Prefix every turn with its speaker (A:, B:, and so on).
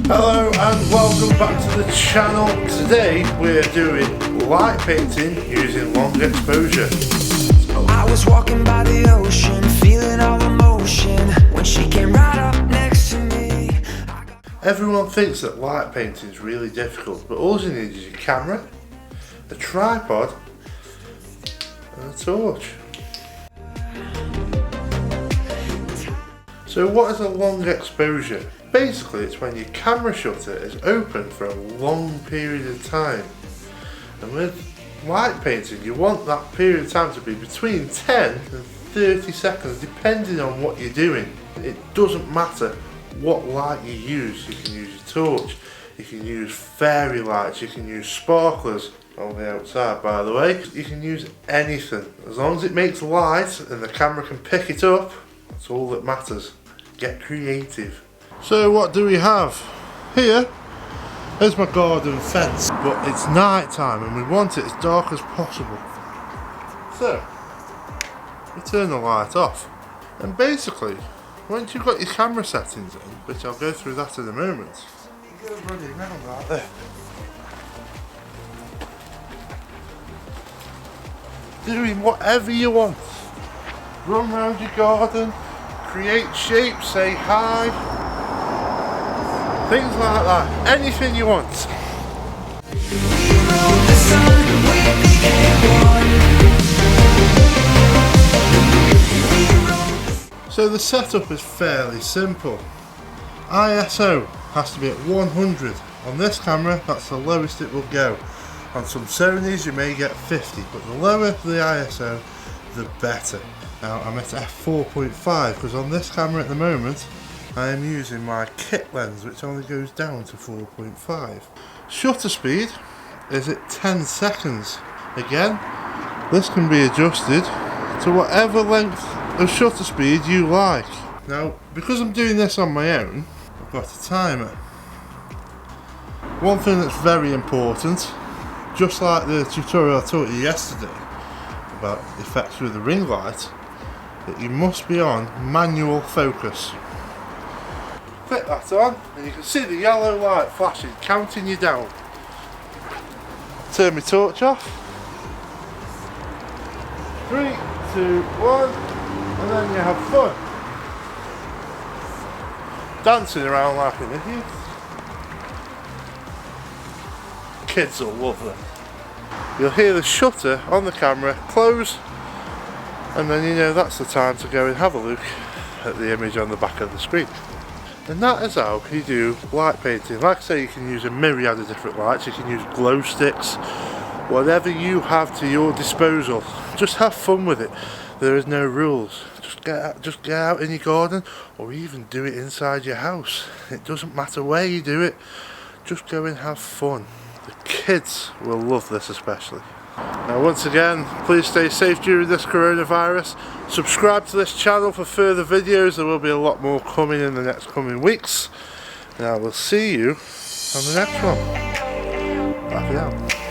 A: Hello and welcome back to the channel. Today we're doing light painting using long exposure.
B: I was walking by the ocean, feeling all emotion when she came right up next to me.
A: Everyone thinks that light painting is really difficult, but all you need is your camera, a tripod and a torch. So what is a long exposure? Basically it's when your camera shutter is open for a long period of time. And with light painting you want that period of time to be between 10 and 30 seconds depending on what you're doing. It doesn't matter what light you use. You can use your torch, you can use fairy lights, you can use sparklers on the outside by the way. You can use anything. As long as it makes light and the camera can pick it up, that's all that matters. Get creative. So what do we have? Here is my garden fence, but it's night time and we want it as dark as possible. So we turn the light off. And basically, once you've got your camera settings in, which I'll go through that in a moment, you go running around right there. Doing whatever you want. Run around your garden, create shapes, say hi, things like that, anything you want. So the setup is fairly simple. ISO has to be at 100. On this camera that's the lowest it will go. On some Sonys you may get 50, but the lower the ISO the better. Now I'm at f4.5 because on this camera at the moment I am using my kit lens which only goes down to 4.5. Shutter speed is at 10 seconds. Again, this can be adjusted to whatever length of shutter speed you like. Now because I'm doing this on my own, I've got a timer. One thing that's very important, just like the tutorial I taught you yesterday about effects with the ring light, that you must be on manual focus. Click that on and you can see the yellow light flashing, counting you down. Turn my torch off. 3, 2, 1, and then you have fun. Dancing around like an idiot. Kids will love them. You'll hear the shutter on the camera close, and then you know that's the time to go and have a look at the image on the back of the screen. And that is how you do light painting. Like I say, you can use a myriad of different lights, you can use glow sticks, whatever you have to your disposal. Just have fun with it. There is no rules. Just get out in your garden or even do it inside your house. It doesn't matter where you do it, just go and have fun. The kids will love this especially. Now once again, please stay safe during this coronavirus. Subscribe to this channel for further videos. There will be a lot more coming in the next coming weeks. And I will see you on the next one. Bye for now.